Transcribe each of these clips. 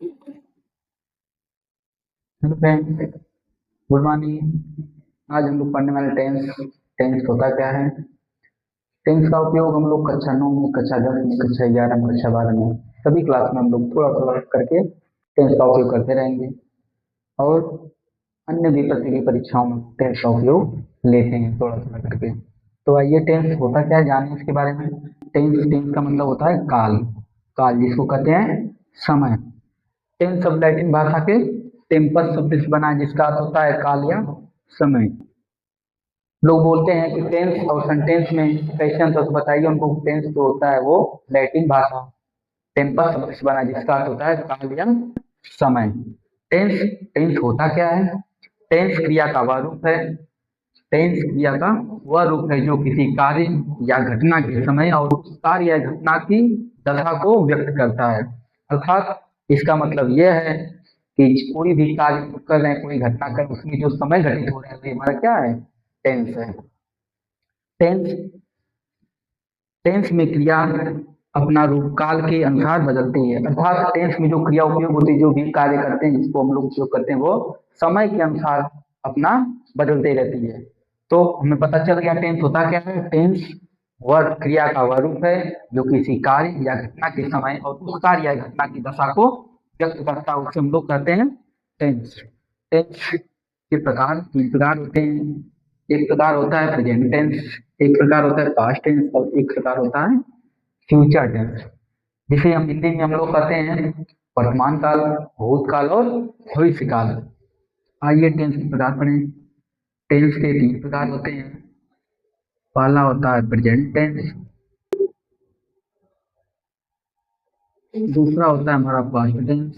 Hello friend, good morning. आज हम लोग पढ़ने वाले टेंस। टेंस होता क्या है? टेंस का उपयोग हम लोग कक्षा 9 में, कक्षा 10 में, कक्षा 11 में, कक्षा 12 में सभी क्लास में हम लोग थोड़ा थोड़ा करके टेंस का उपयोग करते रहेंगे। और अन्य भी प्रतियोगी परीक्षाओं में टेंस का उपयोग लेते हैं थोड़ा थोड़ा करके। तो आइए, टेंस होता क्या है जाने इसके बारे में। टेंस टेंस का मतलब होता है काल। काल जिसको कहते हैं समय। टेंस शब्द लैटिन भाषा के टेम्पस शब्द से बना है, जिसका अर्थ होता है काल या समय। लोग बोलते हैं कि टेंस और सेंटेंस में कैसे अंतर, तो बताइए उनको। टेंस जो होता है वो लैटिन भाषा टेम्पस शब्द से बना है, जिसका अर्थ होता है काल या समय। टेंस टेंस होता क्या है? टेंस क्रिया का वह रूप है। टेंस क्रिया का वह रूप है जो किसी कार्य या घटना के समय और उस कार्य या घटना की दशा को व्यक्त करता है। अर्थात इसका मतलब यह है कि कोई भी कार्य कर रहे हैं, कोई घटना कर, उसमें जो समय घटित हो रहा है, वो हमारा क्या है? टेंस है। टेंस टेंस में क्रिया अपना रूप काल के अनुसार बदलती है। अर्थात टेंस में जो क्रिया उपयोग होती है, जो भी कार्य करते हैं, जिसको हम लोग उपयोग करते हैं, वो समय के अनुसार अपना बदलते रहती है। तो हमें पता चल गया टेंस होता क्या है। टेंस वह क्रिया का वह रूप है जो किसी कार्य या घटना के समय और उस कार्य या घटना की दशा को व्यक्त करता है, उसे हम लोग कहते हैं टेंस। टेंस के प्रकार 3 प्रकार होते हैं। एक प्रकार होता है प्रेजेंट टेंस, एक प्रकार होता है पास्ट टेंस और एक प्रकार होता है फ्यूचर टेंस, जिसे हम हिंदी में हम लोग कहते हैं वर्तमान काल, भूतकाल और भविष्य काल। आइए टेंस के प्रकार पढ़ें। टेंस के 3 प्रकार होते हैं। पहला होता है प्रेजेंट टेंस, दूसरा होता है हमारा पास्ट टेंस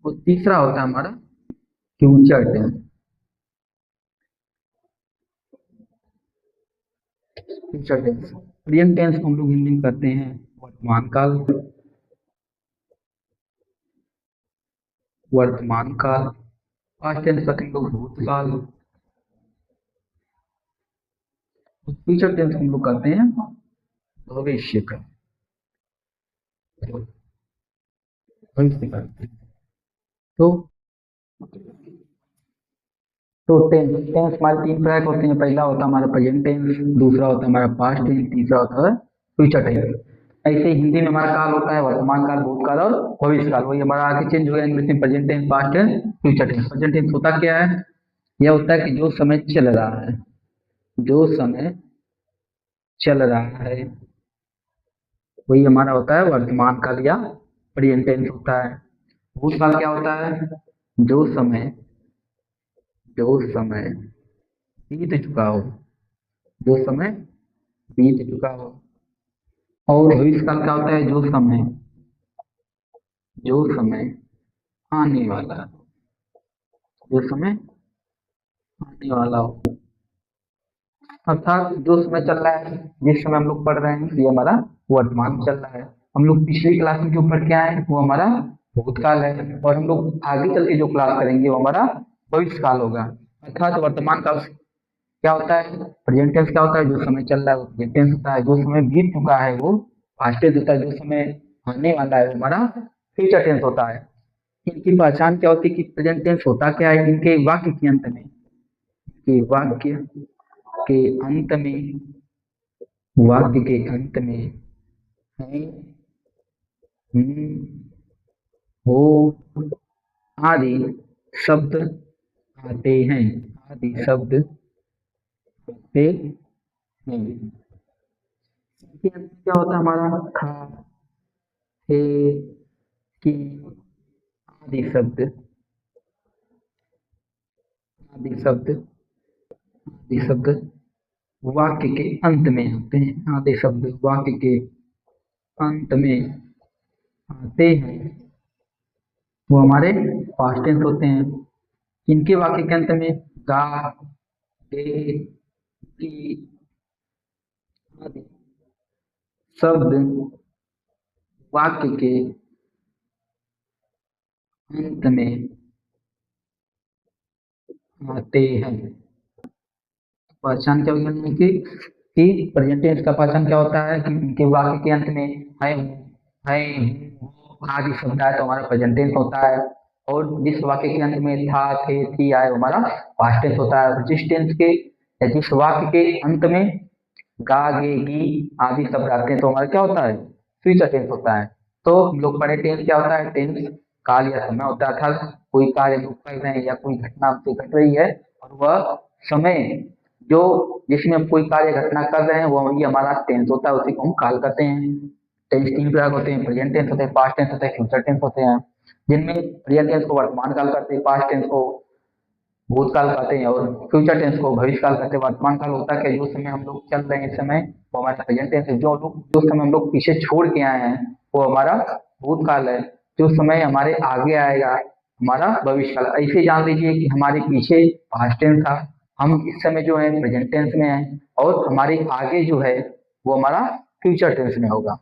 और तीसरा होता है हमारा future tense. Future tense present tense को हम लोग हिंदी में कहते हैं वर्तमान काल। वर्तमान काल। पास्ट टेंस कहते हैं लोग भूतकाल। फ्यूचर टेंस हम लोग कहते हैं भविष्य का। भविष्य का। तो टेंस टेंस हमारे 3 प्रकार के होते हैं। पहला होता है हमारा प्रेजेंट टेंस, दूसरा होता है हमारा पास्ट टेंस, तीसरा होता है फ्यूचर टेंस। ऐसे हिंदी में हमारा काल होता है वर्तमान काल, भूतकाल और भविष्य काल। वही हमारा आगे चेंज हो गया इंग्लिश में present tense, past tense, future tense. Present tense होता क्या है? यह होता है कि जो समय चल रहा है, जो समय चल रहा है, वही हमारा होता है वर्तमान काल या प्रेजेंट टेंस होता है। भूतकाल क्या होता है? जो समय जो समय बीत चुका हो, जो समय बीत चुका हो। और भविष्य काल क्या होता है? जो समय आने वाला, जो समय आने वाला हो। अर्थात जो समय चल रहा है, जिस समय हम लोग पढ़ रहे हैं, ये हमारा वर्तमान चल रहा है। हम लोग पिछली क्लास में जो पढ़ के आए हैं, वो हमारा भूतकाल है। और हम लोग आगे चल के जो क्लास करेंगे वो हमारा भविष्य काल होगा। अर्थात वर्तमान काल क्या होता है? प्रेजेंट टेंस क्या होता है? जो समय चल रहा है वो प्रेजेंट टेंस होता है। जो समय बीत चुका है वो पास्ट टेंस होता है। जो समय आने वाला है वो हमारा फ्यूचर टेंस होता है। इनकी पहचान क्या होती है कि प्रेजेंट टेंस होता क्या है? इनके वाक्य के अंत में, कि वाक्य के अंत में है, हम्म, हो आदि शब्द आते हैं। आदि शब्द आते हैं। इनके अंत में क्या होता है? हमारा खा, थे, कि आदि शब्द, आदि शब्द, आदि शब्द वाक्य के अंत में आते हैं। आदि शब्द वाक्य के अंत में आते हैं, वो हमारे पास्ट टेंस होते हैं। इनके वाक्य के अंत में गा, दे, की आदि शब्द वाक्य के अंत में आते हैं। पहचान क्या होगी इनकी? कि प्रेजेंट टेंस का पहचान क्या होता है? कि इनके वाक्य के अंत में है, है, वो आदि शब्द आए तो हमारा प्रेजेंट टेंस होता है। और जिस वाक्य के अंत में था, थे, थी आए, वो हमारा पास्ट टेंस होता है। जिस टेंस के या जिस वाक्य के अंत में गा, गे, गी आदि शब्द आते हैं तो हमारा क्या होता है, फ्यूचर टेंस होता है। तो हम लोग पढ़े टेंस क्या होता है, टेंस काल या समय होता है, अर्थात कोई कार्य हम लोग कर रहे हैं या कोई घटना हमसे घट रही है और वह समय जो जिसमें हम कोई कार्य घटना कर रहे हैं वो ये हमारा टेंस होता है, उसी को हम काल कहते हैं। टेंस तीन प्रकार के होते हैं, प्रेजेंट टेंस होते हैं, पास्ट टेंस होते हैं, फ्यूचर टेंस होते हैं। जिनमें प्रेजेंट टेंस को वर्तमान काल कहते हैं, पास्ट टेंस को भूतकाल कहते हैं और फ्यूचर टेंस को भविष्य काल कहते हैं। वर्तमान काल होता है कि जो समय हम लोग चल रहे हैं इस समय वो हमारा प्रेजेंट टेंस है। जो समय हम लोग पीछे छोड़ के आए हैं वो हमारा भूतकाल है। जो समय हमारे आगे आएगा हमारा भविष्य काल। ऐसे जान लीजिए कि हमारे पीछे पास्ट टेंस था, हम इस समय जो है प्रेजेंट टेंस में हैं और हमारे आगे जो है वो हमारा फ्यूचर टेंस में होगा।